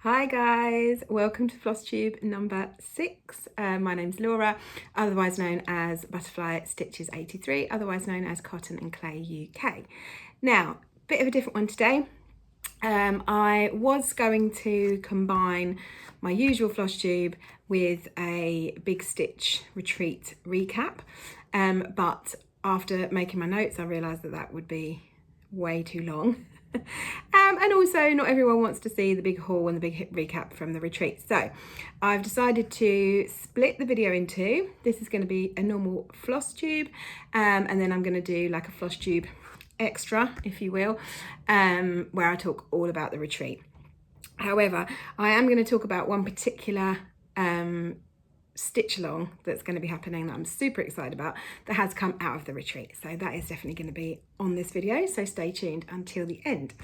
Hi guys, welcome to Flosstube number 6. My name's Laura, otherwise known as Butterfly Stitches 83, otherwise known as Cotton and Clay UK. Now, bit of a different one today. I was going to combine my usual Flosstube with a big stitch retreat recap, but after making my notes I realised that that would be way too long. And also not everyone wants to see the big haul and the big recap from the retreat. So I've decided to split the video in two. This is going to be a normal floss tube, and then I'm going to do like a floss tube extra, if you will, where I talk all about the retreat. However, I am going to talk about one particular stitch along that's going to be happening that I'm super excited about that has come out of the retreat, so that is definitely going to be on this video, so stay tuned until the end.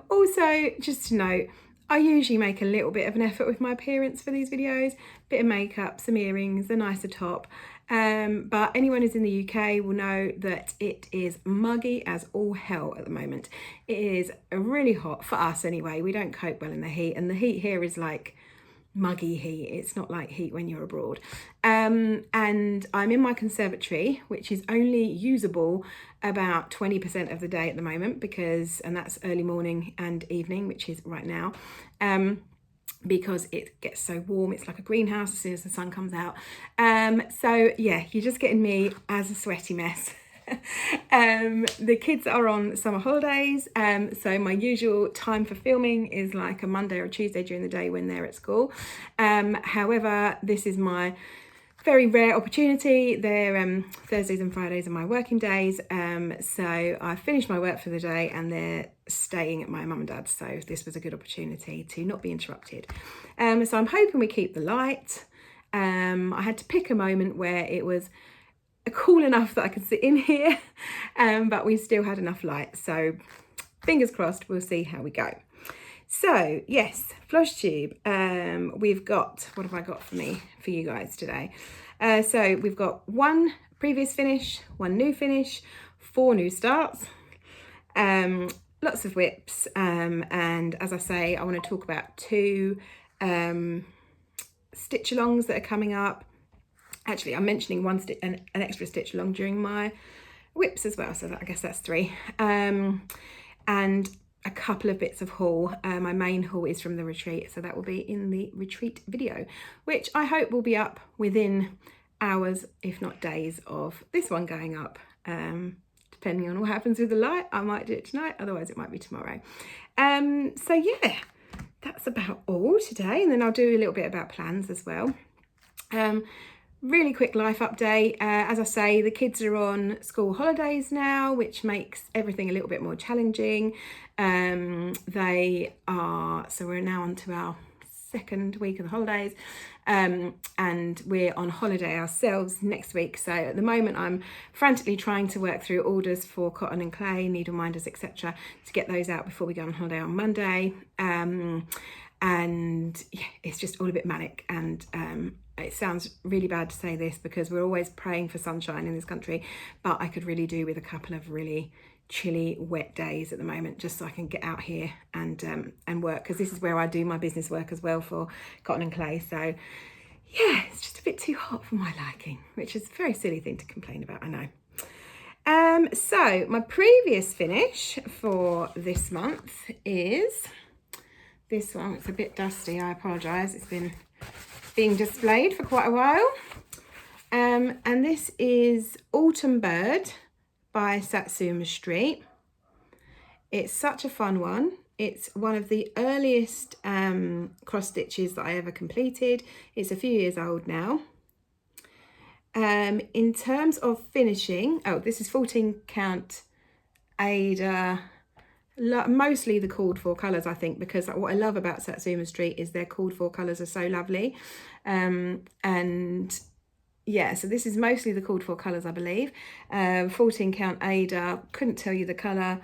Also, just to note, I usually make a little bit of an effort with my appearance for these videos, bit of makeup, some earrings, a nicer top, but anyone who's in the UK will know that it is muggy as all hell at the moment. It is really hot for us anyway. We don't cope well in the heat, and the heat here is like muggy heat. It's not like heat when you're abroad. And I'm in my conservatory, which is only usable about 20% of the day at the moment, and that's early morning and evening, which is right now, because it gets so warm. It's like a greenhouse as soon as the sun comes out. So yeah, you're just getting me as a sweaty mess. The kids are on summer holidays, so my usual time for filming is like a Monday or a Tuesday during the day when they're at school. However, this is my very rare opportunity. They're Thursdays and Fridays are my working days, so I finished my work for the day and they're staying at my mum and dad's, so this was a good opportunity to not be interrupted. So I'm hoping we keep the light. I had to pick a moment where it was cool enough that I could sit in here, but we still had enough light, so fingers crossed, we'll see how we go. So yes, Flosstube, we've got, what have I got for you guys today? So we've got one previous finish, one new finish, 4 new starts, lots of whips, and as I say, I want to talk about 2 stitch alongs that are coming up. Actually, I'm mentioning an extra stitch along during my whips as well, so I guess that's 3. And a couple of bits of haul. My main haul is from the retreat, so that will be in the retreat video, which I hope will be up within hours, if not days, of this one going up. Depending on what happens with the light, I might do it tonight, otherwise it might be tomorrow. So yeah, that's about all today, and then I'll do a little bit about plans as well. Really quick life update. As I say, the kids are on school holidays now, which makes everything a little bit more challenging. So we're now on to our 2nd week of the holidays, and we're on holiday ourselves next week. So at the moment I'm frantically trying to work through orders for cotton and clay, needle minders, etc., to get those out before we go on holiday on Monday. And yeah, it's just all a bit manic, and it sounds really bad to say this because we're always praying for sunshine in this country, but I could really do with a couple of really chilly, wet days at the moment, just so I can get out here and work, because this is where I do my business work as well for cotton and clay. So yeah, it's just a bit too hot for my liking, which is a very silly thing to complain about, I know. So my previous finish for this month is this one. It's a bit dusty, I apologise. It's been being displayed for quite a while. And this is Autumn Bird by Satsuma Street. It's such a fun one. It's one of the earliest cross stitches that I ever completed. It's a few years old now. In terms of finishing, this is 14 count Ada, mostly the called for colours, I think, because what I love about Satsuma Street is their called for colours are so lovely. And yeah, so this is mostly the called for colours, I believe. 14 count Ada, couldn't tell you the colour.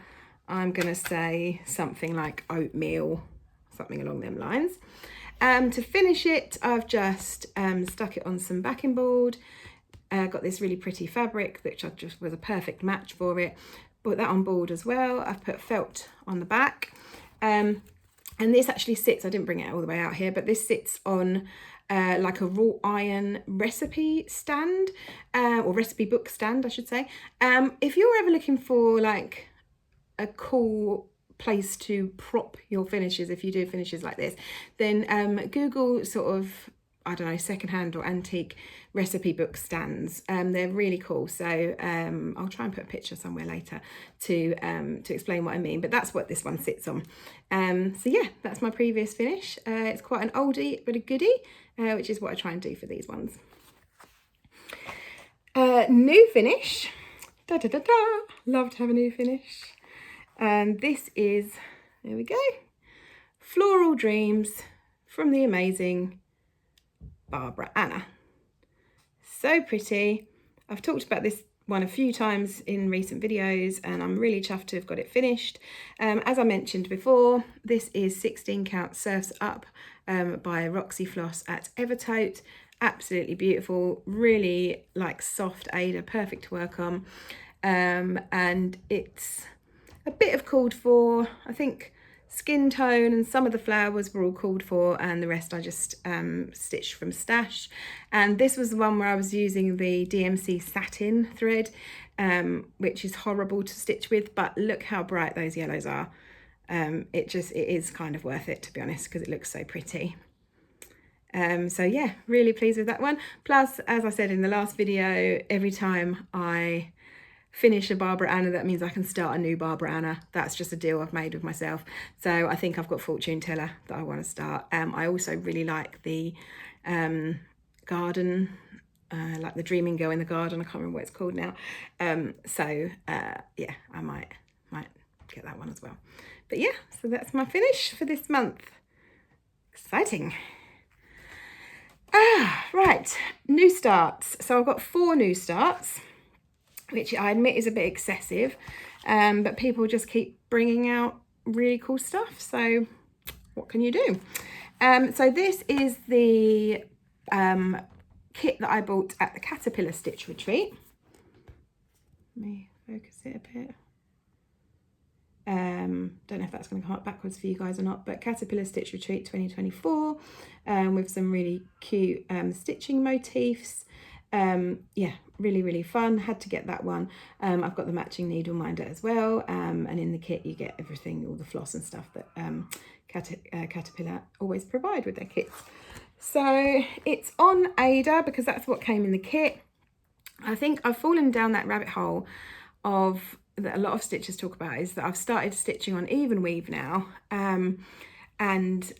I'm going to say something like oatmeal, something along them lines. To finish it, I've just stuck it on some backing board. Got this really pretty fabric, which I just was a perfect match for it. Put that on board as well. I've put felt on the back. And this actually sits, I didn't bring it all the way out here, but this sits on like a wrought iron recipe stand, or recipe book stand, I should say. If you're ever looking for like a cool place to prop your finishes, if you do finishes like this, then Google sort of, I don't know, secondhand or antique recipe book stands. They're really cool. So I'll try and put a picture somewhere later to explain what I mean, but that's what this one sits on. So yeah, that's my previous finish. It's quite an oldie but a goodie, which is what I try and do for these ones. New finish. Da da da da. Love to have a new finish. And this is, there we go, Floral Dreams from the amazing Barbara Ana. So pretty. I've talked about this one a few times in recent videos, and I'm really chuffed to have got it finished. As I mentioned before, this is 16 count Surfs Up by Roxy Floss at Evertote. Absolutely beautiful, really like soft Ada, perfect to work on. And it's a bit of called for, I think skin tone and some of the flowers were all called for, and the rest I just stitched from stash. And this was the one where I was using the DMC satin thread, which is horrible to stitch with, but look how bright those yellows are. It is kind of worth it, to be honest, because it looks so pretty. So yeah, really pleased with that one. Plus, as I said in the last video, every time I finish a Barbara Ana, that means I can start a new Barbara Ana. That's just a deal I've made with myself. So I think I've got Fortune Teller that I want to start. I also really like the garden, like the Dreaming Girl in the Garden. I can't remember what it's called now. Yeah, I might get that one as well. But yeah, so that's my finish for this month. Exciting. Right, new starts. So I've got 4 new starts, which I admit is a bit excessive, but people just keep bringing out really cool stuff. So what can you do? So this is the kit that I bought at the Caterpillar Stitch Retreat. Let me focus it a bit. Don't know if that's going to come up backwards for you guys or not, but Caterpillar Stitch Retreat 2024, with some really cute stitching motifs. Yeah, really fun. Had to get that one. I've got the matching needle minder as well, and in the kit you get everything, all the floss and stuff that Caterpillar always provide with their kits. So it's on Ada because that's what came in the kit. I think I've fallen down that rabbit hole of that a lot of stitchers talk about, is that I've started stitching on even weave now, and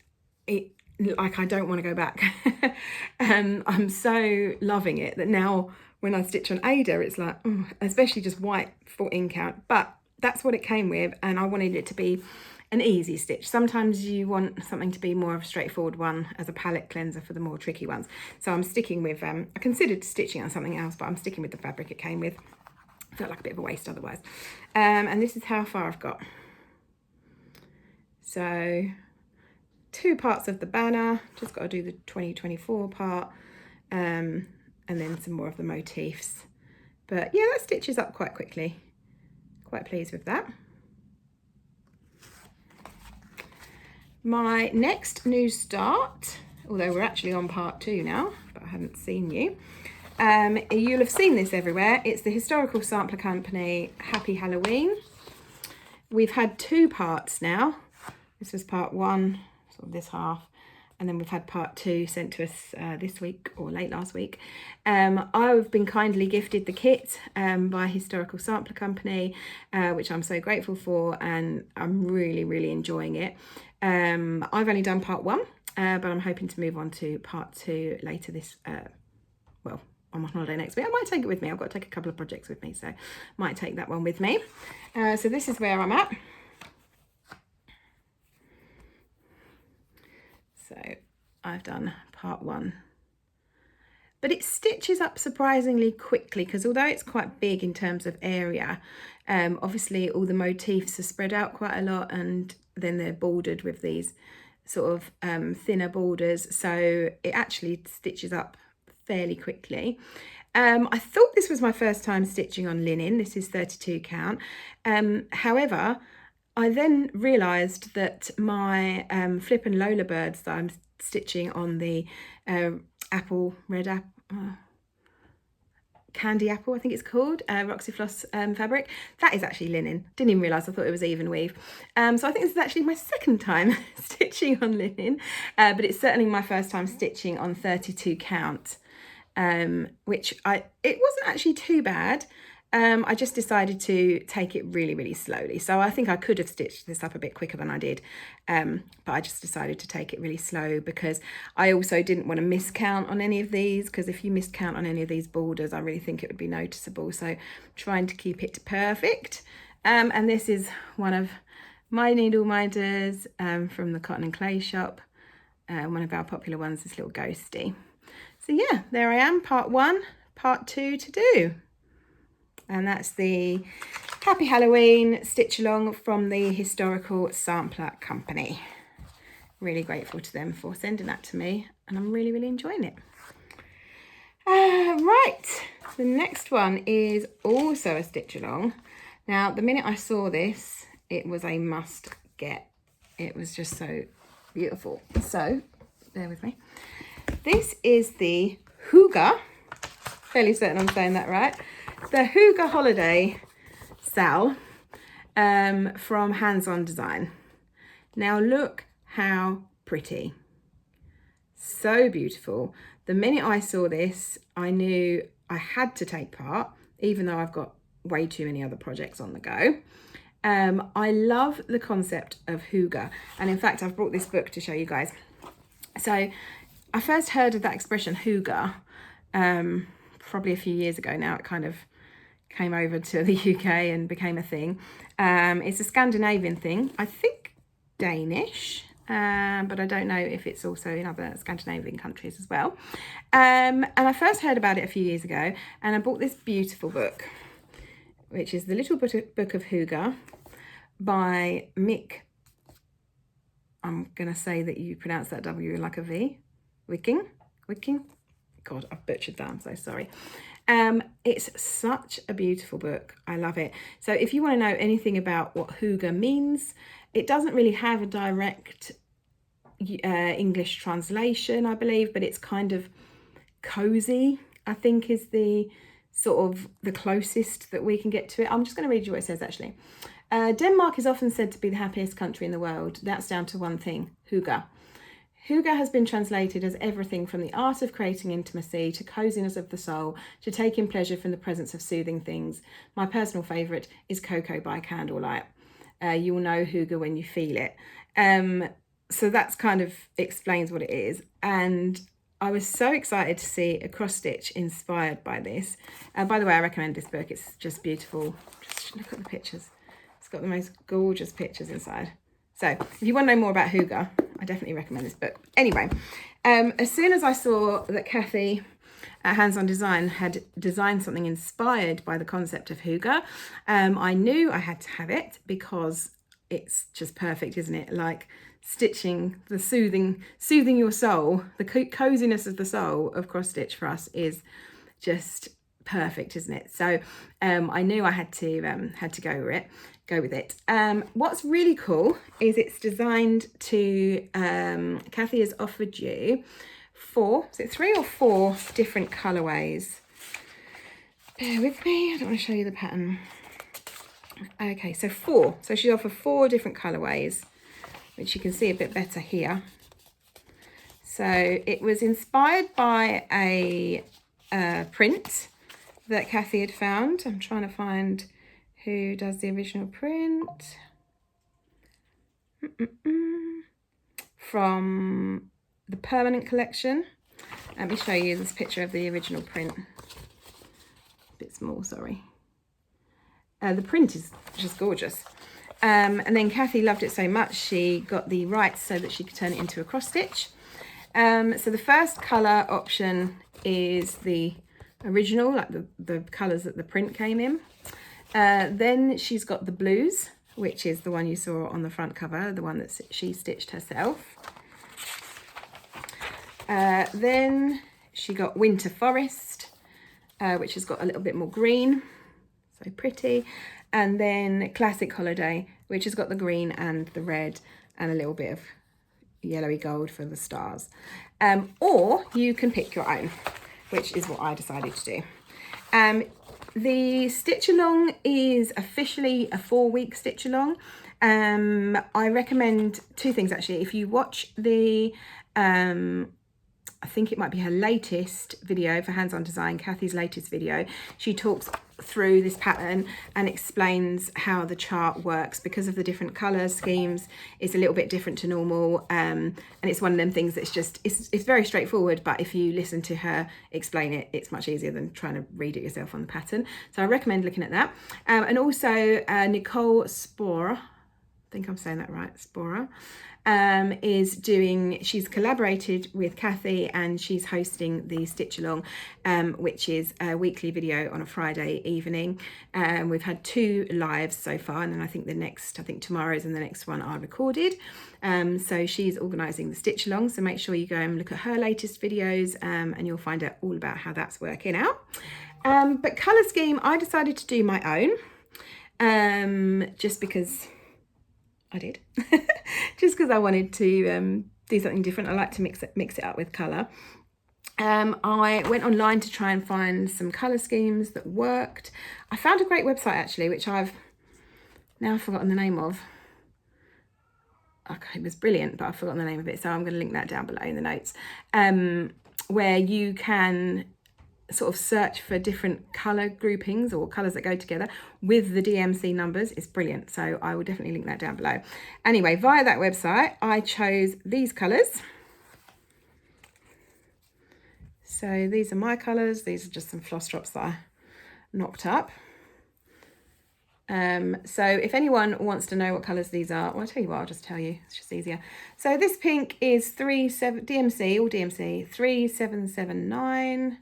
it, like, I don't want to go back. I'm so loving it that now when I stitch on Ada, it's like, especially just white for in count, but that's what it came with, and I wanted it to be an easy stitch. Sometimes you want something to be more of a straightforward one as a palette cleanser for the more tricky ones. So I'm sticking with, I considered stitching on something else, but I'm sticking with the fabric it came with. Felt like a bit of a waste otherwise. And this is how far I've got. So 2 parts of the banner, just got to do the 2024 part, and then some more of the motifs. But yeah, that stitches up quite quickly. Quite pleased with that. My next new start, although we're actually on part 2 now, but I haven't seen you. You'll have seen this everywhere. It's the Historical Sampler Company Happy Halloween. We've had 2 parts now. This was part 1, sort of this half, and then we've had part 2 sent to us this week or late last week. I've been kindly gifted the kit by Historical Sampler Company, which I'm so grateful for, and I'm really enjoying it. I've only done part 1, but I'm hoping to move on to part 2 later this, well, I'm on holiday next week. I might take it with me. I've got to take a couple of projects with me, so might take that one with me. So this is where I'm at. So I've done part 1, but it stitches up surprisingly quickly, because although it's quite big in terms of area, obviously all the motifs are spread out quite a lot, and then they're bordered with these sort of thinner borders, so it actually stitches up fairly quickly. I thought this was my first time stitching on linen. This is 32 count. However, I then realised that my Flip and Lola birds that I'm stitching on the red apple, candy apple, I think it's called, Roxy Floss fabric, that is actually linen. Didn't even realise, I thought it was even weave. So I think this is actually my second time stitching on linen, but it's certainly my first time stitching on 32 count, which it wasn't actually too bad. I just decided to take it really, really slowly. So I think I could have stitched this up a bit quicker than I did, but I just decided to take it really slow because I also didn't want to miscount on any of these, because if you miscount on any of these borders, I really think it would be noticeable. So I'm trying to keep it perfect. And this is one of my needle minders from the Cotton and Clay shop. One of our popular ones, this little ghosty. So yeah, there I am, part 1, part 2 to do. And that's the Happy Halloween stitch along from the Historical Sampler Company. Really grateful to them for sending that to me, and I'm really, really enjoying it. Right, the next one is also a stitch along. Now, the minute I saw this, it was a must get. It was just so beautiful. So, bear with me. This is the Hygge, fairly certain I'm saying that right, the Hygge Holiday Sal from Hands On Design. Now look how pretty. So beautiful. The minute I saw this, I knew I had to take part, even though I've got way too many other projects on the go. I love the concept of Hygge, and in fact I've brought this book to show you guys. So I first heard of that expression Hygge probably a few years ago now. It kind of came over to the UK and became a thing. It's a Scandinavian thing, I think Danish, but I don't know if it's also in other Scandinavian countries as well. And I first heard about it a few years ago, and I bought this beautiful book, which is the Little Book of Hygge by Mick. I'm going to say that you pronounce that W like a V. Wicking. God, I've butchered that, I'm so sorry. It's such a beautiful book. I love it. So if you want to know anything about what Hygge means, it doesn't really have a direct English translation, I believe, but it's kind of cozy, I think, is the sort of the closest that we can get to it. I'm just going to read you what it says actually. Denmark is often said to be the happiest country in the world. That's down to one thing, Hygge. Hygge has been translated as everything from the art of creating intimacy to coziness of the soul to taking pleasure from the presence of soothing things. My personal favourite is Cocoa by Candlelight. You'll know Hygge when you feel it. So that's kind of explains what it is. And I was so excited to see a cross stitch inspired by this. By the way, I recommend this book. It's just beautiful. Just look at the pictures. It's got the most gorgeous pictures inside. So if you want to know more about Hygge, I definitely recommend this book. Anyway, as soon as I saw that Kathy at Hands On Design had designed something inspired by the concept of Hygge, I knew I had to have it because it's just perfect, isn't it? Like stitching the soothing your soul, the coziness of the soul of cross stitch for us is just perfect, isn't it? So I knew I had to go with it. What's really cool is it's designed to Kathy has offered you 3 or 4 different colorways. Bear with me, I don't want to show you the pattern. Okay, so 4. So she offered 4 different colorways, which you can see a bit better here. So it was inspired by a print that Kathy had found. I'm trying to find who does the original print. From the permanent collection. Let me show you this picture of the original print. A bit small, sorry. The print is just gorgeous. And then Kathy loved it so much, she got the rights so that she could turn it into a cross stitch. So the first colour option is the original, like the colours that the print came in. Then she's got the blues, which is the one you saw on the front cover, the one that she stitched herself. Then she got Winter Forest, which has got a little bit more green, so pretty. And then Classic Holiday, which has got the green and the red and a little bit of yellowy gold for the stars. Or you can pick your own, which is what I decided to do. The stitch along is officially a 4-week stitch along. I recommend 2 things actually. If you watch the I think it might be her latest video for Hands On Design, Kathy's latest video, she talks through this pattern and explains how the chart works. Because of the different colour schemes, it's a little bit different to normal, and it's one of them things that's just, it's very straightforward, but if you listen to her explain it, it's much easier than trying to read it yourself on the pattern. So I recommend looking at that. And also Nicole Spora, I think I'm saying that right, Spora, she's collaborated with Kathy and she's hosting the Stitch Along, which is a weekly video on a Friday evening. We've had 2 lives so far, and then I think tomorrow's and the next one are recorded. So she's organising the Stitch Along, so make sure you go and look at her latest videos, and you'll find out all about how that's working out. But colour scheme, I decided to do my own, just because I did. Just because I wanted to do something different. I like to mix it up with colour. I went online to try and find some colour schemes that worked. I found a great website actually, which I've now forgotten the name of. Okay, it was brilliant, but I've forgotten the name of it, so I'm going to link that down below in the notes, where you can sort of search for different colour groupings or colours that go together with the DMC numbers. It's brilliant, so I will definitely link that down below. Anyway, via that website I chose these colours. So these are my colours. These are just some floss drops that I knocked up. So if anyone wants to know what colours these are, well, I'll tell you what, I'll just tell you, it's just easier. So this pink is DMC 3779.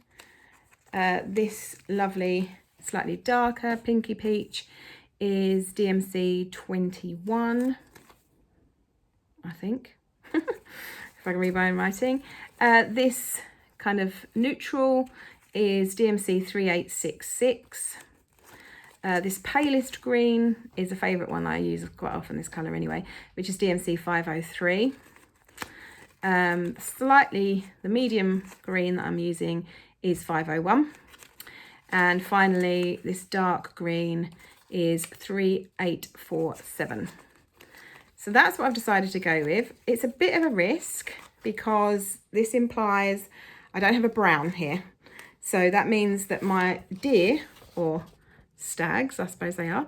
This lovely, slightly darker pinky peach is DMC 21, I think, if I can read my own writing. This kind of neutral is DMC 3866. This palest green is a favourite one that I use quite often, this colour anyway, which is DMC 503. The medium green that I'm using is 501. And finally, this dark green is 3847. So that's what I've decided to go with. It's a bit of a risk because this implies I don't have a brown here. So that means that my deer, or stags, I suppose they are,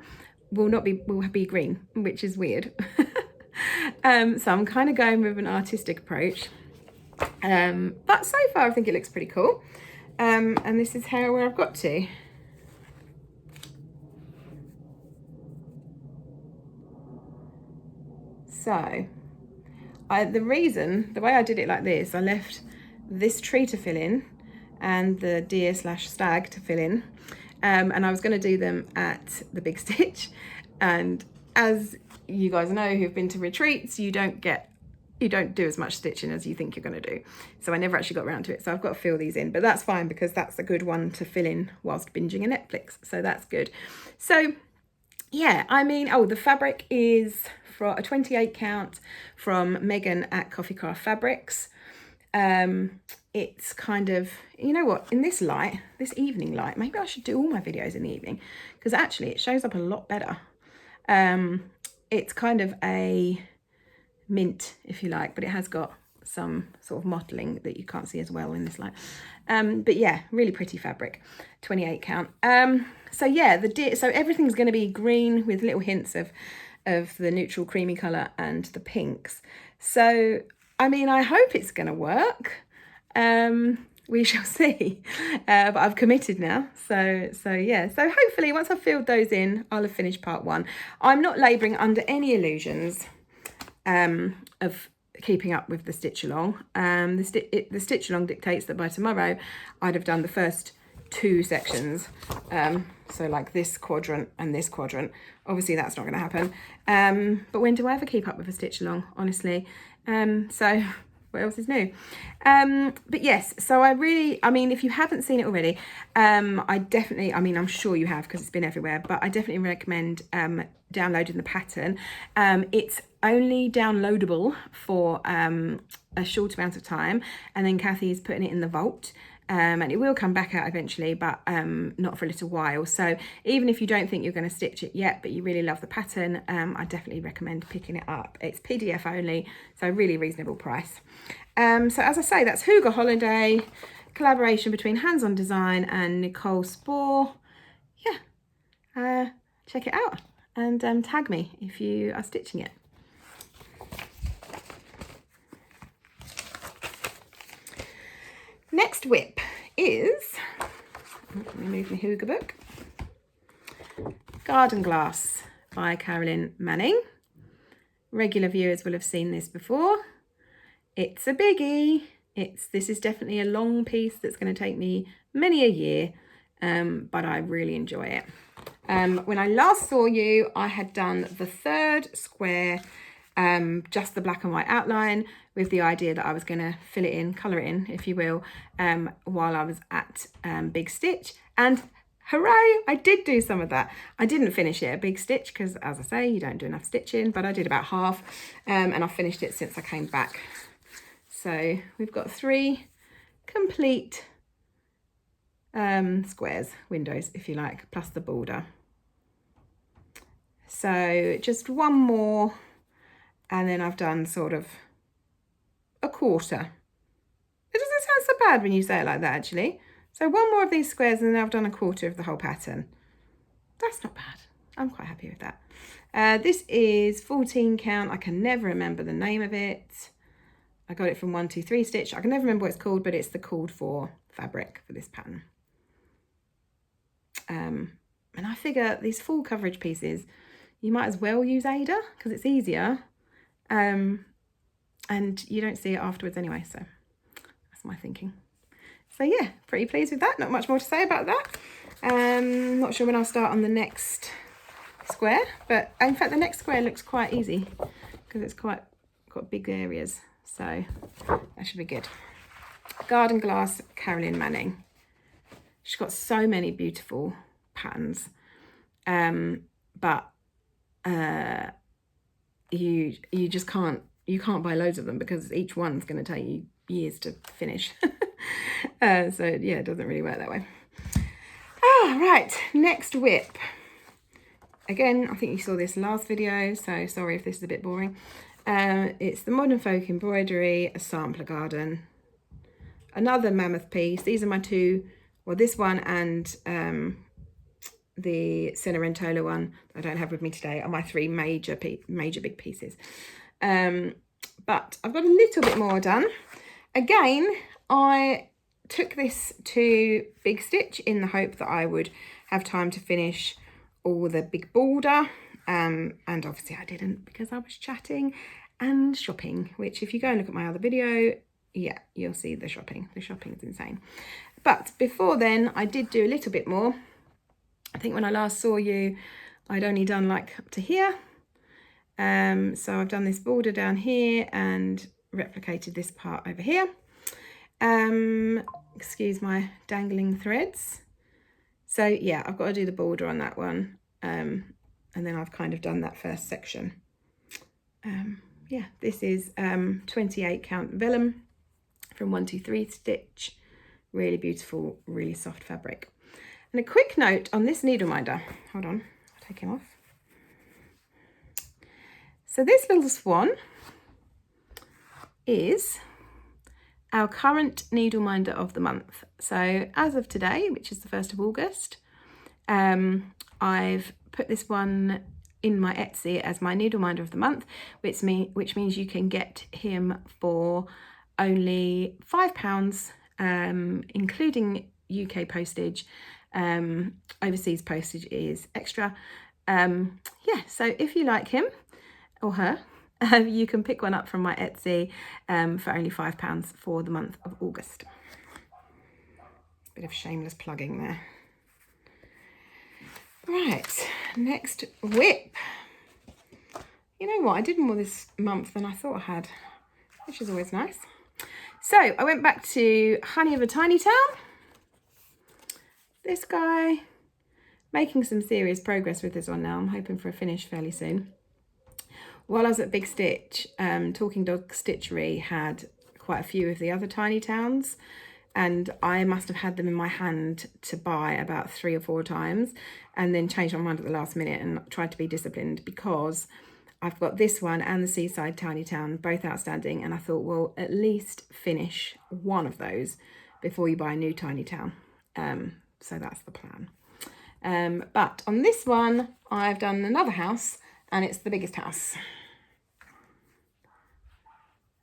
will be green, which is weird. So I'm kind of going with an artistic approach. But so far I think it looks pretty cool. And this is where I've got to. So the way I did it like this, I left this tree to fill in and the deer/stag to fill in, and I was going to do them at the big stitch. And as you guys know who've been to retreats, you don't do as much stitching as you think you're going to do. So I never actually got around to it. So I've got to fill these in, but that's fine because that's a good one to fill in whilst binging a Netflix. So that's good. So yeah, I mean, the fabric is for a 28 count from Megan at Coffee Craft Fabrics. It's kind of, you know what, in this light, this evening light, maybe I should do all my videos in the evening because actually it shows up a lot better. It's kind of a mint, if you like, but it has got some sort of mottling that you can't see as well in this light. But yeah, really pretty fabric, 28 count. So yeah, so everything's going to be green with little hints of the neutral creamy colour and the pinks. So I mean, I hope it's going to work. We shall see. But I've committed now. So yeah. So hopefully once I've filled those in, I'll have finished part 1. I'm not labouring under any illusions of keeping up with the stitch along. The stitch along dictates that by tomorrow I'd have done the first 2 sections. So like this quadrant and this quadrant. Obviously that's not going to happen. But when do I ever keep up with a stitch along, honestly? So what else is new? But yes, so I mean, if you haven't seen it already, I'm sure you have because it's been everywhere, but I definitely recommend downloading the pattern. It's only downloadable for a short amount of time, and then Kathy is putting it in the vault. And it will come back out eventually, but not for a little while. So even if you don't think you're going to stitch it yet, but you really love the pattern, I definitely recommend picking it up. It's PDF only, so really reasonable price. So as I say, that's Hugo Holiday, collaboration between Hands On Design and Nicole Spohr. Yeah, check it out and tag me if you are stitching it. Next whip is, let me move my Hugo book, Garden Glass by Carolyn Manning. Regular viewers will have seen this before. It's a biggie. This is definitely a long piece that's going to take me many a year, but I really enjoy it. When I last saw you, I had done the 3rd square, just the black and white outline, with the idea that I was going to fill it in, colour it in, if you will, while I was at Big Stitch. And hooray, I did do some of that. I didn't finish it at Big Stitch because, as I say, you don't do enough stitching, but I did about half, and I've finished it since I came back. So we've got 3 complete squares, windows, if you like, plus the border. So just one more, and then I've done sort of a quarter. It doesn't sound so bad when you say it like that, actually. So one more of these squares, and then I've done a quarter of the whole pattern. That's not bad. I'm quite happy with that. This is 14 count. I can never remember the name of it. I got it from 123 Stitch. I can never remember what it's called, but it's the called for fabric for this pattern. And I figure these full coverage pieces, you might as well use Ada because it's easier. And you don't see it afterwards anyway, so that's my thinking. So yeah, pretty pleased with that. Not much more to say about that. Not sure when I'll start on the next square, but in fact the next square looks quite easy because it's got big areas, so that should be good. Garden Glass, Carolyn Manning. She's got so many beautiful patterns, but you just can't buy loads of them because each one's going to take you years to finish. So yeah, it doesn't really work that way. Right, next whip. Again, I think you saw this last video, so sorry if this is a bit boring. It's the Modern Folk Embroidery, a sampler garden. Another mammoth piece. These are my 2, well, this one and the Cenerentola one that I don't have with me today are my 3 major big pieces. But I've got a little bit more done. Again, I took this to Big Stitch in the hope that I would have time to finish all the big border. And obviously I didn't because I was chatting and shopping, which if you go and look at my other video, yeah, you'll see the shopping. The shopping is insane. But before then, I did do a little bit more. I think when I last saw you, I'd only done like up to here. So I've done this border down here and replicated this part over here. Excuse my dangling threads. So yeah, I've got to do the border on that one. And then I've kind of done that first section. Yeah, this is 28 count vellum from 123 Stitch. Really beautiful, really soft fabric. And a quick note on this needle minder. Hold on, I'll take him off. So this little swan is our current needle minder of the month. So as of today, which is the 1st of August, I've put this one in my Etsy as my needle minder of the month, which means you can get him for only £5, including UK postage. Overseas postage is extra. Yeah, so if you like him or her, you can pick one up from my Etsy for only £5 for the month of August. Bit of shameless plugging there. Right, next whip. You know what, I did more this month than I thought I had, which is always nice. So I went back to Honey of a Tiny Town. This guy, making some serious progress with this one now. I'm hoping for a finish fairly soon. While I was at Big Stitch, Talking Dog Stitchery had quite a few of the other Tiny Towns, and I must have had them in my hand to buy about 3 or 4 times, and then changed my mind at the last minute and tried to be disciplined, because I've got this one and the Seaside Tiny Town, both outstanding, and I thought, well, at least finish one of those before you buy a new Tiny Town. So that's the plan. But on this one, I've done another house, and it's the biggest house.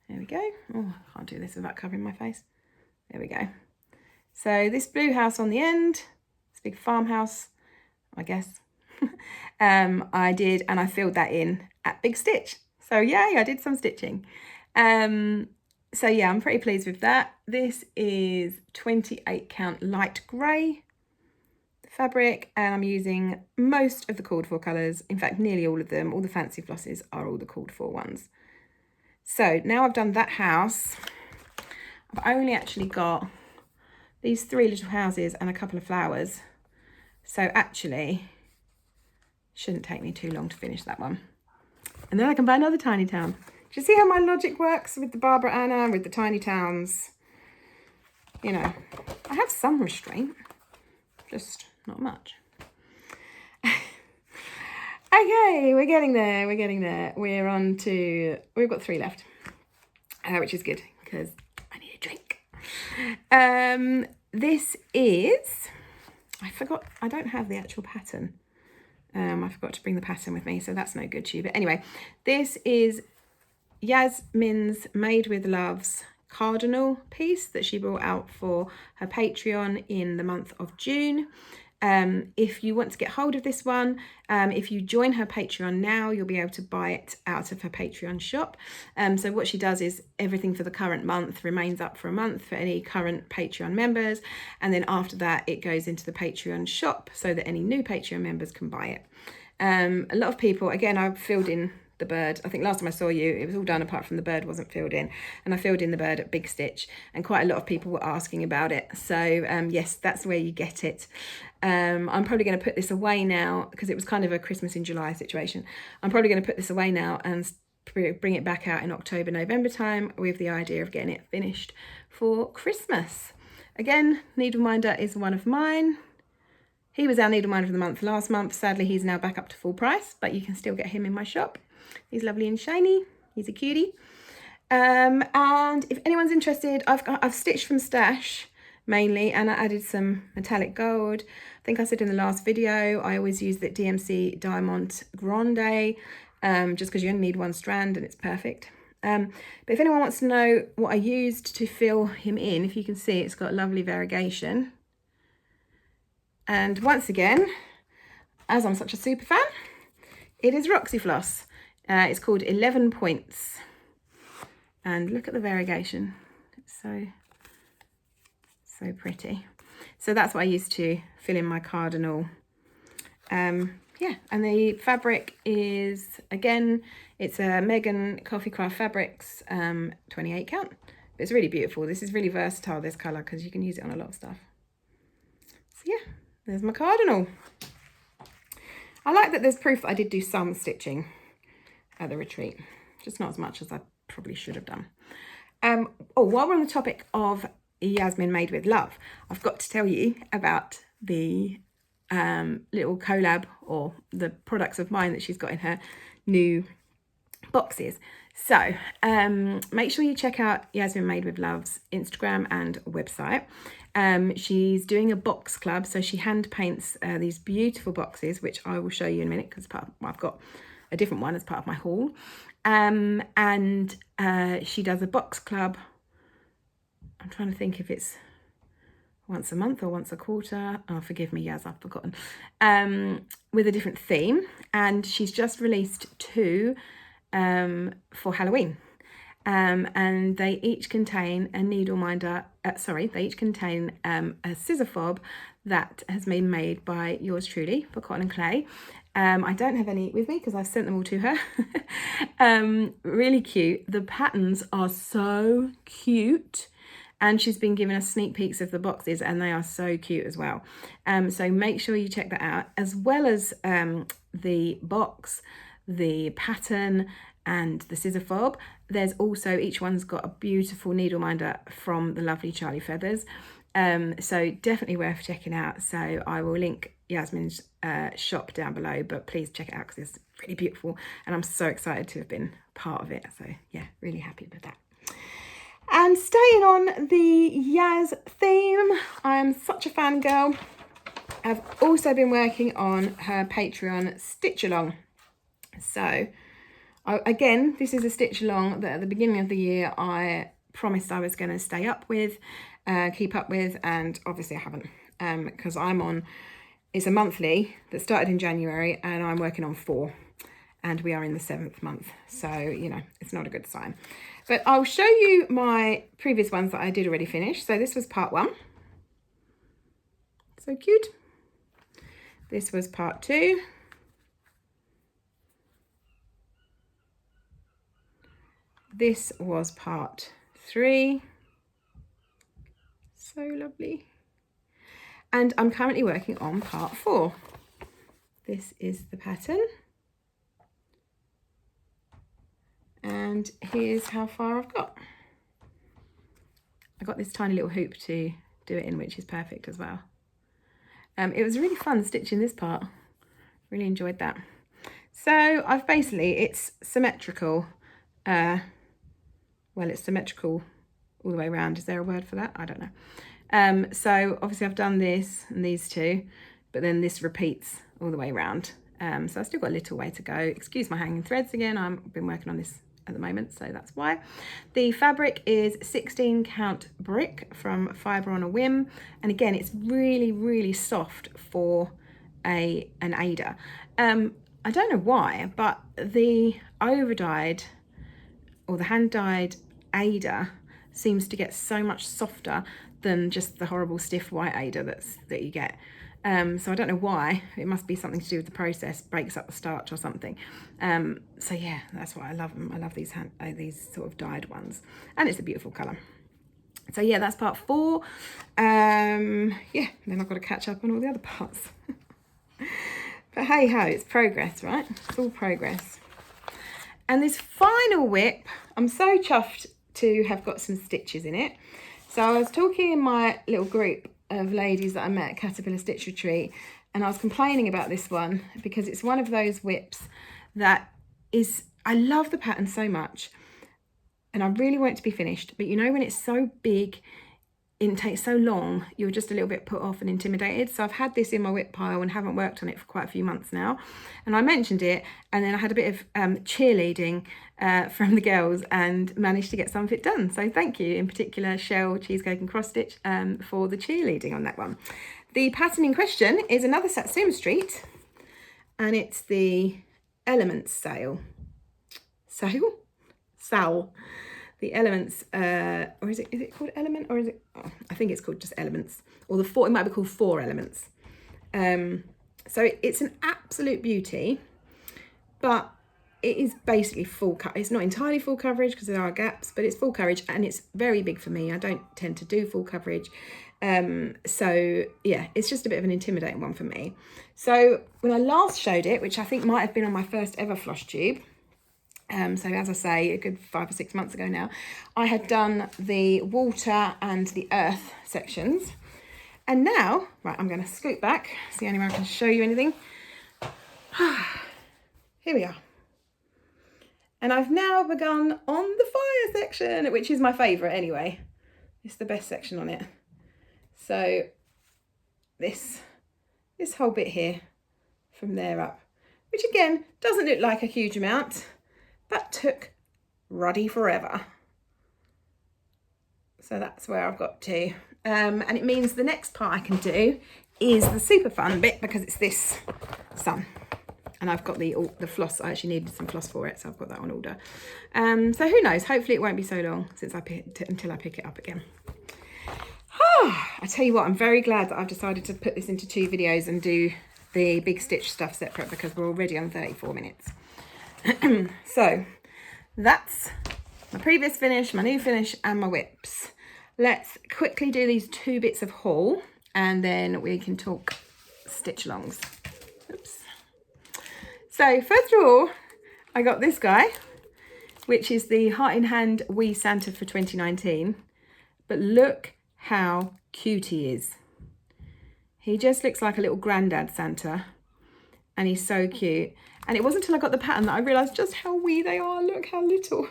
There we go. Oh, I can't do this without covering my face. There we go. So this blue house on the end, this big farmhouse, I guess. I did, and I filled that in at Big Stitch. So yay, I did some stitching. So yeah, I'm pretty pleased with that. This is 28 count light grey fabric, and I'm using most of the called for colours. In fact, nearly all of them. All the fancy flosses are all the called for ones. So now I've done that house, I've only actually got these 3 little houses and a couple of flowers. So actually, shouldn't take me too long to finish that one. And then I can buy another Tiny Town. Do you see how my logic works with the Barbara Ana, with the Tiny Towns? You know, I have some restraint, just not much. Okay, we're getting there, we're getting there. We're on to, we've got 3 left, which is good because I need a drink. This is, I forgot, I don't have the actual pattern. I forgot to bring the pattern with me, so that's no good to you. But anyway, this is YasminMadeWithLove's Cardinal piece that she brought out for her Patreon in the month of June. If you want to get hold of this one, if you join her Patreon now, you'll be able to buy it out of her Patreon shop. So what she does is everything for the current month remains up for a month for any current Patreon members. And then after that, it goes into the Patreon shop so that any new Patreon members can buy it. A lot of people, again, I've filled in the bird. I think last time I saw you, it was all done apart from the bird wasn't filled in, and I filled in the bird at Big Stitch, and quite a lot of people were asking about it. So yes, that's where you get it. I'm probably going to put this away now because it was kind of a Christmas in July situation. I'm probably going to put this away now and bring it back out in October, November time with the idea of getting it finished for Christmas. Again, Needleminder is one of mine. He was our Needleminder of the month last month. Sadly, he's now back up to full price, but you can still get him in my shop. He's lovely and shiny. He's a cutie. And if anyone's interested, I've stitched from stash mainly, and I added some metallic gold. I think I said in the last video, I always use the DMC Diamond Grande, just because you only need 1 strand and it's perfect. But if anyone wants to know what I used to fill him in, if you can see, it's got lovely variegation. And once again, as I'm such a super fan, it is Roxy Floss. It's called 11 Points. And look at the variegation. It's so pretty. So that's what I used to fill in my Cardinal. Yeah, and the fabric is, again, it's a Megan Coffee Craft Fabrics 28 count. It's really beautiful. This is really versatile, this colour, because you can use it on a lot of stuff. So yeah, there's my Cardinal. I like that there's proof that I did do some stitching at the retreat, just not as much as I probably should have done. Oh, while we're on the topic of YasminMadeWithLove, I've got to tell you about the little collab, or the products of mine that she's got in her new boxes. So make sure you check out YasminMadeWithLove's Instagram and website. She's doing a box club, so she hand paints these beautiful boxes, which I will show you in a minute because I've got a different one as part of my haul. And she does a box club. I'm trying to think if it's once a month or once a quarter. Oh, forgive me, Yaz, I've forgotten. With a different theme. And she's just released 2 for Halloween. And they each contain a needle minder, they each contain a scissor fob that has been made by yours truly for Cotton and Clay. I don't have any with me because I've sent them all to her. Really cute. The patterns are so cute. and she's been giving us sneak peeks of the boxes, and they are so cute as well. So make sure you check that out, as well as the box, the pattern, and the scissor fob. There's also, each one's got a beautiful needle minder from the lovely Charlie Feathers. So definitely worth checking out. So I will link Yasmin's shop down below, but please check it out because it's really beautiful, and I'm so excited to have been part of it. So yeah, really happy with that. And staying on the Yas theme, I am such a fangirl. I've also been working on her Patreon stitch along. So again, this is a stitch along that at the beginning of the year I promised I was going to stay up with, keep up with, and obviously I haven't, because I'm on, it's a monthly that started in January, and I'm working on 4, and we are in the 7th month, so you know, it's not a good sign. But I'll show you my previous ones that I did already finish. So this was part 1, so cute. This was part 2. This was part 3. So lovely. And I'm currently working on part 4. This is the pattern. And here's how far I've got. I got this tiny little hoop to do it in, which is perfect as well. It was really fun stitching this part. Really enjoyed that. So I've basically, it's symmetrical. Well, it's symmetrical all the way around. Is there a word for that? I don't know. So obviously I've done this and these two, but then this repeats all the way around. So I've still got a little way to go. Excuse my hanging threads again. I've been working on this at the moment, so that's why. The fabric is 16 count brick from Fibre on a Whim. And again, it's really, really soft for an Ada. I don't know why, but the over-dyed or the hand-dyed Ada seems to get so much softer than just the horrible stiff white Ada that you get. So I don't know why. It must be something to do with the process, breaks up the starch or something. So yeah, that's why I love them. I love these sort of dyed ones, and it's a beautiful colour. So yeah, that's part 4. Yeah, then I've got to catch up on all the other parts. But hey ho, it's progress, right? It's all progress. And this final whip, I'm so chuffed to have got some stitches in it. So I was talking in my little group of ladies that I met at Caterpillar Stitch Retreat, and I was complaining about this one because it's one of those whips that is, I love the pattern so much and I really want it to be finished, but you know, when it's so big, it takes so long, you're just a little bit put off and intimidated. So I've had this in my whip pile and haven't worked on it for quite a few months now, and I mentioned it, and then I had a bit of cheerleading from the girls and managed to get some of it done. So thank you, in particular Shell, Cheesecake and Cross Stitch, for the cheerleading on that one. The pattern in question is another Satsuma Street, and it's the Elements sale. The Elements, or is it called Element, or is it, oh, I think it's called just Elements, or it might be called 4 Elements. So it's an absolute beauty, but it is basically full coverage. It's not entirely full coverage because there are gaps, but it's full coverage, and it's very big for me. I don't tend to do full coverage. So yeah, it's just a bit of an intimidating one for me. So when I last showed it, which I think might have been on my first ever Flosstube, so as I say, a good 5 or 6 months ago now, I had done the water and the earth sections. And now, right, I'm going to scoot back. It's the only way I can show you anything. Here we are. And I've now begun on the fire section, which is my favourite anyway. It's the best section on it. So this whole bit here from there up, which again, doesn't look like a huge amount, but took ruddy forever. So that's where I've got to. And it means the next part I can do is the super fun bit, because it's this sun. And I've got the floss. I actually needed some floss for it, so I've got that on order. So who knows? Hopefully it won't be so long until I pick it up again. I tell you what, I'm very glad that I've decided to put this into 2 videos and do the big stitch stuff separate, because we're already on 34 minutes. So that's my previous finish, my new finish, and my whips. let's quickly do these 2 bits of haul and then we can talk stitch alongs. Oops. So first of all, I got this guy, which is the Heart in Hand Wee Santa for 2019. But look how cute he is. He just looks like a little granddad Santa, and he's so cute. And it wasn't until I got the pattern that I realised just how wee they are. Look how little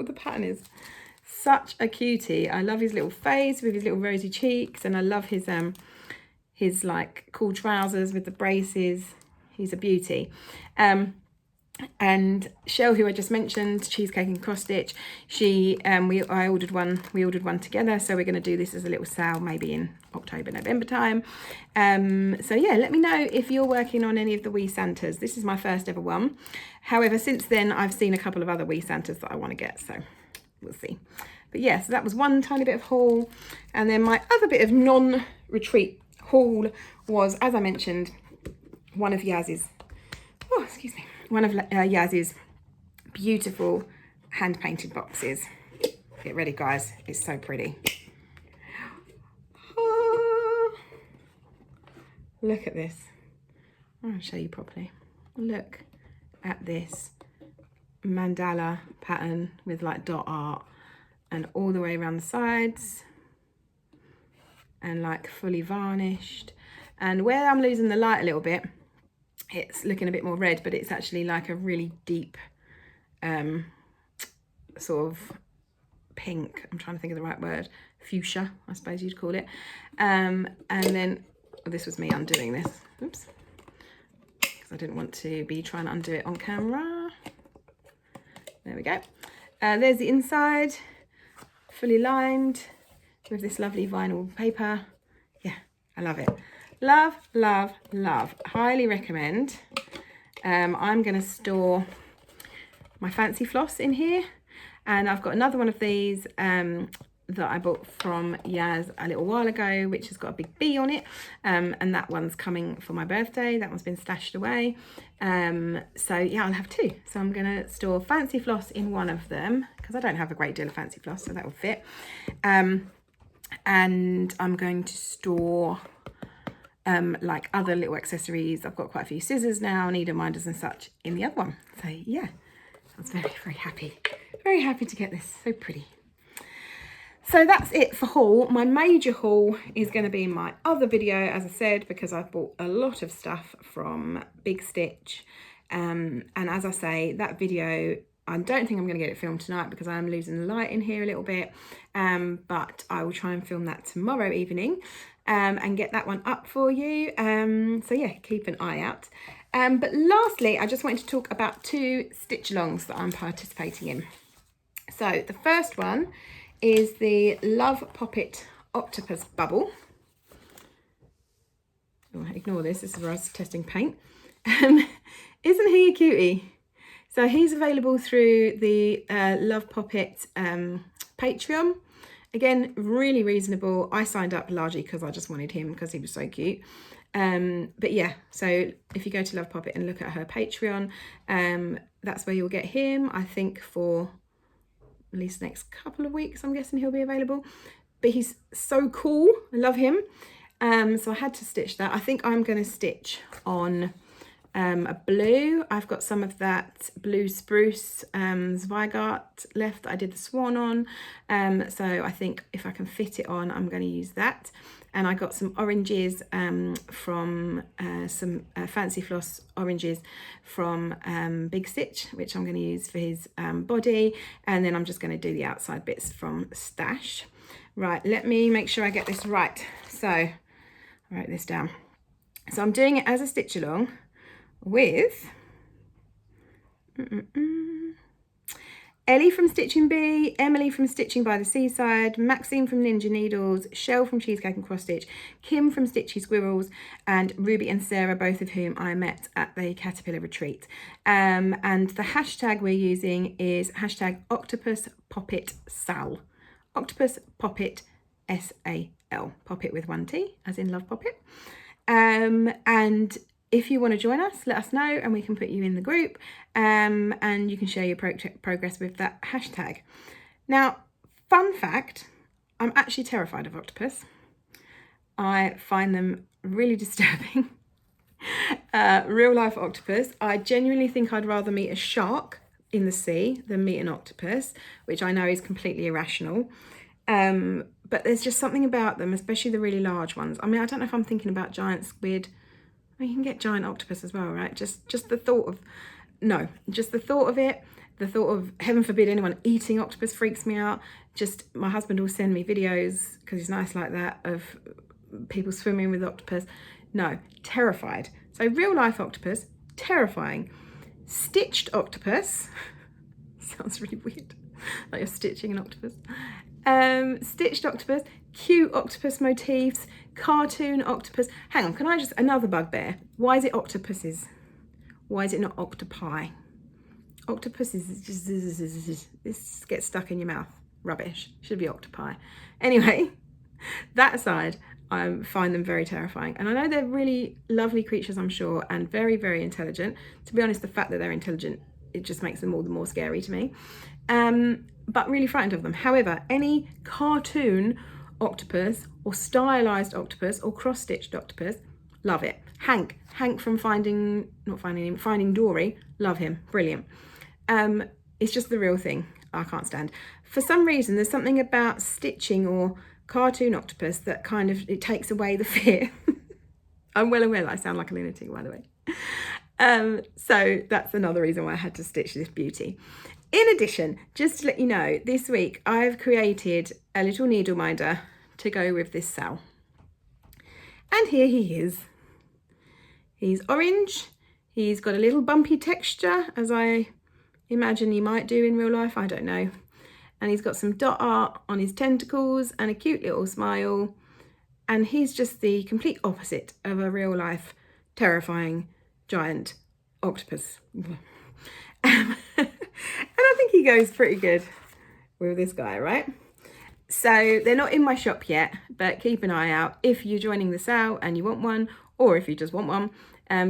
the pattern is. Such a cutie. I love his little face with his little rosy cheeks, and I love his like cool trousers with the braces. He's a beauty. And Shell, who I just mentioned, Cheesecake and Cross Stitch, we ordered one together, so we're going to do this as a little sale maybe in October, November time. So yeah, let me know if you're working on any of the Wee Santas. This is my first ever one. However, since then I've seen a couple of other Wee Santas that I want to get, so we'll see. But yeah, so that was one tiny bit of haul, and then my other bit of non-retreat haul was, as I mentioned, one of Yaz's beautiful hand-painted boxes. Get ready, guys. It's so pretty. Oh, look at this. I'll show you properly. Look at this mandala pattern with like dot art and all the way around the sides and like fully varnished. And where I'm losing the light a little bit, it's looking a bit more red, but it's actually like a really deep sort of pink. I'm trying to think of the right word. Fuchsia, I suppose you'd call it. And then, oh, this was me undoing this. Oops. Because I didn't want to be trying to undo it on camera. There we go. There's the inside, fully lined with this lovely vinyl paper. Yeah, I love it. Love, love, love. Highly recommend. I'm going to store my fancy floss in here, and I've got another one of these that I bought from Yaz a little while ago, which has got a big bee on it, and that one's coming for my birthday. That one's been stashed away. So yeah, I'll have 2. So I'm going to store fancy floss in one of them because I don't have a great deal of fancy floss, so that will fit. And I'm going to store like other little accessories. I've got quite a few scissors now, needle minders and such in the other one. So yeah, I was very, very happy to get this. So pretty. So that's it for haul. My major haul is going to be in my other video, as I said, because I've bought a lot of stuff from Big Stitch. And as I say, that video, I don't think I'm going to get it filmed tonight because I am losing the light in here a little bit. But I will try and film that tomorrow evening. And get that one up for you. So yeah, keep an eye out. But lastly, I just wanted to talk about 2 stitch alongs that I'm participating in. So the first one is the Love Poppet Octopus Bubble. Oh, ignore this is where I was testing paint. Isn't he a cutie? So he's available through the Love Poppet Patreon. Again, really reasonable. I signed up largely because I just wanted him because he was so cute. But yeah, so if you go to Love Poppet and look at her Patreon, that's where you'll get him. I think for at least the next couple of weeks, I'm guessing he'll be available. But he's so cool. I love him. So I had to stitch that. I think I'm going to stitch on a blue. I've got some of that blue spruce Zweigart left that I did the swan on. So I think if I can fit it on, I'm going to use that. And I got some oranges from some Fancy Floss oranges from Big Stitch, which I'm going to use for his body. And then I'm just going to do the outside bits from Stash. Right, let me make sure I get this right. So I'll write this down. So I'm doing it as a stitch along with Ellie from Stitching Bee, Emily from Stitching by the Seaside, Maxine from Ninja Needles, Shell from Cheesecake and Cross Stitch, Kim from Stitchy Squirrels, and Ruby and Sarah, both of whom I met at the Caterpillar Retreat. And the hashtag we're using is hashtag Octopus Poppet Sal. Octopus Poppet S-A-L. Poppet with 1 T, as in Love Poppet. And if you want to join us, let us know and we can put you in the group, and you can share your progress with that hashtag. Now, fun fact, I'm actually terrified of octopus. I find them really disturbing. Real life octopus. I genuinely think I'd rather meet a shark in the sea than meet an octopus, which I know is completely irrational. But there's just something about them, especially the really large ones. I mean, I don't know if I'm thinking about giant squid. Well, you can get giant octopus as well, right? Just the thought of, no, just the thought of it, the thought of, heaven forbid, anyone eating octopus freaks me out. Just, my husband will send me videos, because he's nice like that, of people swimming with octopus. No, terrified. So real life octopus, terrifying. Stitched octopus, sounds really weird, like you're stitching an octopus. Stitched octopus, cute octopus motifs, cartoon octopus. Hang on, can I just, another bugbear. Why is it octopuses? Why is it not octopi? Octopus is just, this gets stuck in your mouth. Rubbish, should be octopi. Anyway, that aside, I find them very terrifying. And I know they're really lovely creatures, I'm sure, and very, very intelligent. To be honest, the fact that they're intelligent, it just makes them all the more scary to me. But really frightened of them. However, any cartoon octopus or stylized octopus or cross-stitched octopus, love it. Hank from Finding Dory, love him, brilliant. It's just the real thing I can't stand. For some reason, there's something about stitching or cartoon octopus that kind of, it takes away the fear. I'm well aware that I sound like a lunatic, by the way. So that's another reason why I had to stitch this beauty. In addition, just to let you know, this week I've created a little needle minder to go with this sal. And here he is. He's orange. He's got a little bumpy texture, as I imagine you might do in real life, I don't know. And he's got some dot art on his tentacles and a cute little smile. And he's just the complete opposite of a real life, terrifying, giant octopus. And I think he goes pretty good with this guy, right? So they're not in my shop yet, but keep an eye out. If you're joining the sale and you want one, or if you just want one,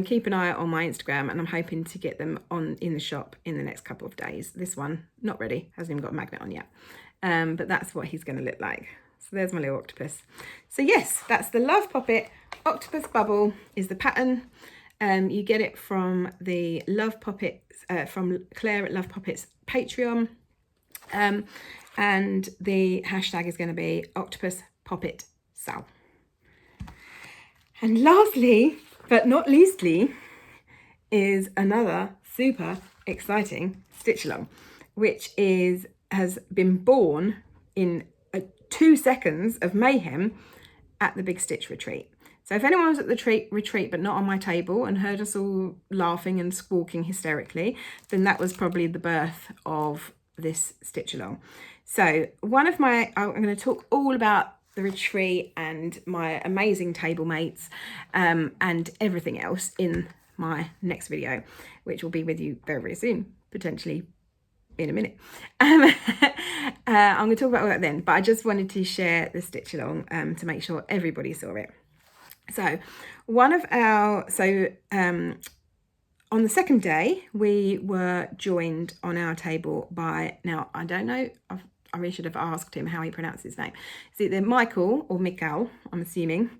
keep an eye out on my Instagram, and I'm hoping to get them in the shop in the next couple of days. This one, not ready, hasn't even got a magnet on yet. But that's what he's going to look like. So there's my little octopus. So yes, that's the Love Poppet Octopus Bubble is the pattern. You get it from the Love Poppets, from Claire at Love Poppets Patreon. And the hashtag is going to be Octopus Poppet Sal. And lastly, but not leastly, is another super exciting stitch along, which has been born in 2 seconds of mayhem at the Big Stitch Retreat. So if anyone was at the retreat but not on my table and heard us all laughing and squawking hysterically, then that was probably the birth of this stitch along. So I'm going to talk all about the retreat and my amazing table mates and everything else in my next video, which will be with you very, very soon, potentially in a minute. I'm going to talk about all that then, but I just wanted to share the stitch along to make sure everybody saw it. So on the second day, we were joined on our table by, now I don't know, I really should have asked him how he pronounced his name. It's either Michael or Mikal, I'm assuming.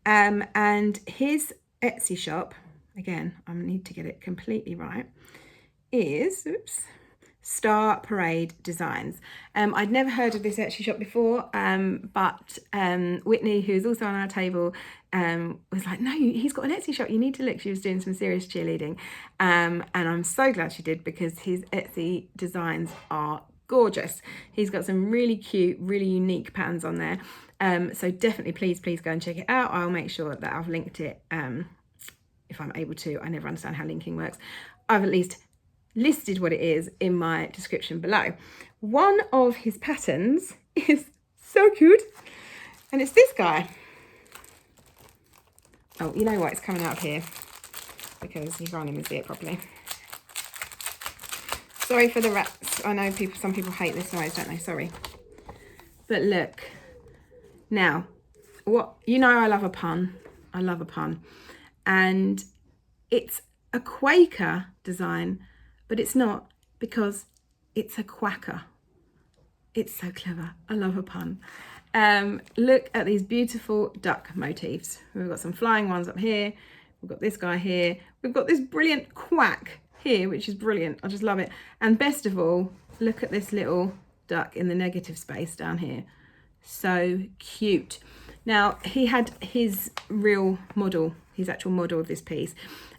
And his Etsy shop, again, I need to get it completely right, is, Star Parade Designs. I'd never heard of this Etsy shop before, but Whitney, who's also on our table, was like, no, he's got an Etsy shop, you need to look. She was doing some serious cheerleading, and I'm so glad she did, because his Etsy designs are gorgeous. He's got some really cute, really unique patterns on there, so definitely please go and check it out. I'll make sure that I've linked it if I'm able to. I never understand how linking works. I've at least listed what it is in my description below. One of his patterns is so cute, and it's this guy. Oh, you know what, it's coming out of here because you can't even see it properly. Sorry for the rats. I know some people hate this noise, don't they? Sorry. But look. Now, I love a pun. I love a pun. And it's a Quaker design, but it's not, because it's a Quacker. It's so clever. I love a pun. Look at these beautiful duck motifs. We've got some flying ones up here. We've got this guy here. We've got this brilliant quack here, which is brilliant. I just love it. And best of all, look at this little duck in the negative space down here. So cute. Now, he had his real model, his actual model of this piece,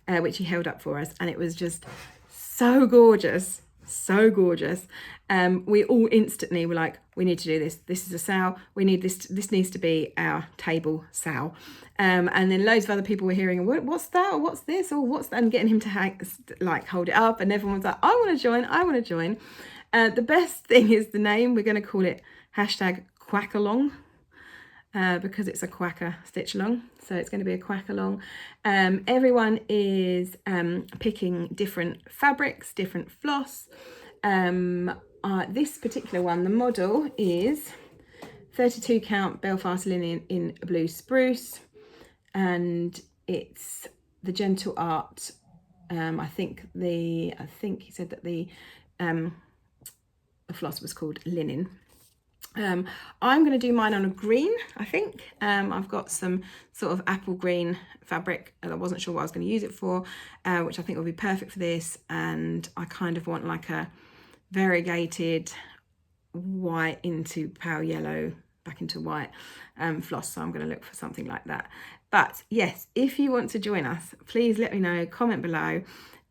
which he held up for us, and it was just so gorgeous, so gorgeous. We all instantly were like, we need to do this. This is a sow. We need this. This needs to be our table sow. And then loads of other people were hearing, what's that? Or what's this? Or what's that? And getting him to hold it up. And everyone was like, I want to join. I want to join. The best thing is the name. We're going to call it #Quackalong. Because it's a Quacker stitch along, so it's going to be a Quackalong. Everyone is picking different fabrics, different floss. This particular one, the model is 32 count Belfast linen in blue spruce, and it's the Gentle Art. I think he said that the floss was called linen. I'm going to do mine on a green, I think. I've got some sort of apple green fabric and I wasn't sure what I was going to use it for, which I think will be perfect for this. And I kind of want like a variegated white into pale yellow, back into white floss. So I'm going to look for something like that. But yes, if you want to join us, please let me know, comment below.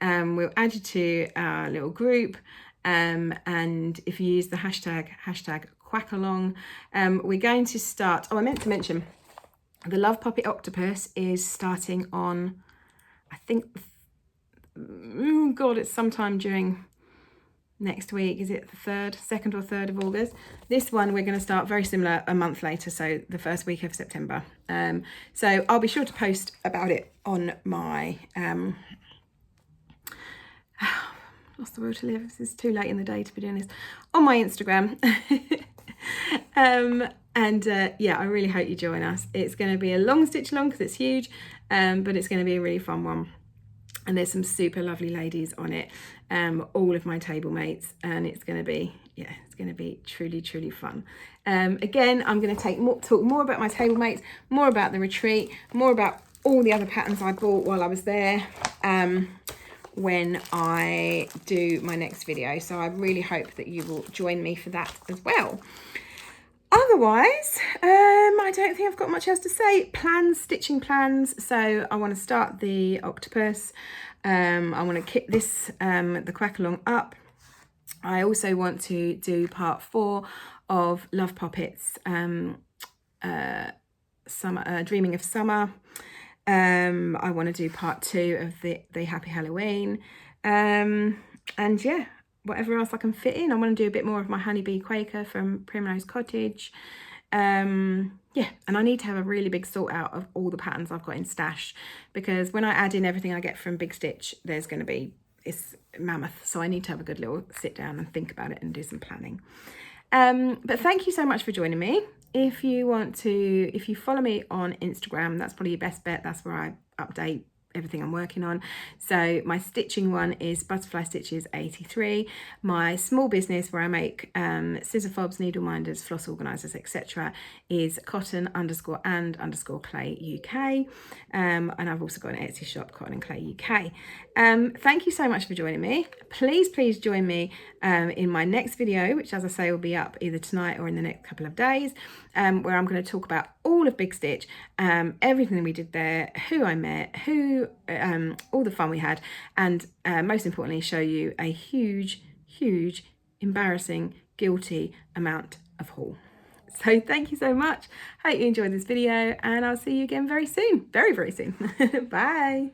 We'll add you to our little group. And if you use the hashtag Quackalong, we're going to start, I meant to mention, the Love Puppet Octopus is starting on, I think, oh God, it's sometime during next week. Is it the 2nd or 3rd of August? This one we're going to start very similar a month later, so the first week of September. So I'll be sure to post about it on my lost the will to live. This is too late in the day to be doing this. On my Instagram. Yeah, I really hope you join us. It's going to be a long stitch along because it's huge, but it's going to be a really fun one. And there's some super lovely ladies on it, all of my table mates, and it's going to be, yeah, it's going to be truly, truly fun. Again, I'm going to talk more about my table mates, more about the retreat, more about all the other patterns I bought while I was there, when I do my next video. So I really hope that you will join me for that as well. Otherwise, I don't think I've got much else to say. Stitching plans. So I want to start the octopus. I want to kit this, the Quackalong up. I also want to do part 4 of Love Puppets, Dreaming of Summer. I want to do part 2 of the Happy Halloween. And yeah, whatever else I can fit in. I want to do a bit more of my honeybee Quaker from Primrose Cottage. Yeah, and I need to have a really big sort out of all the patterns I've got in stash, because when I add in everything I get from Big Stitch, there's going to be, it's mammoth. So I need to have a good little sit down and think about it and do some planning. But thank you so much for joining me. If you follow me on Instagram, that's probably your best bet. That's where I update everything I'm working on. So my stitching one is Butterfly Stitches 83. My small business where I make scissor fobs, needle minders, floss organisers, etc. is cotton_and_clay UK. And I've also got an Etsy shop, Cotton and Clay UK. Thank you so much for joining me. Please join me in my next video, which, as I say, will be up either tonight or in the next couple of days, where I'm going to talk about all of Big Stitch, everything that we did there, who I met, all the fun we had, and most importantly, show you a huge, embarrassing, guilty amount of haul. So thank you so much. Hope you enjoyed this video, and I'll see you again very soon, very soon. Bye.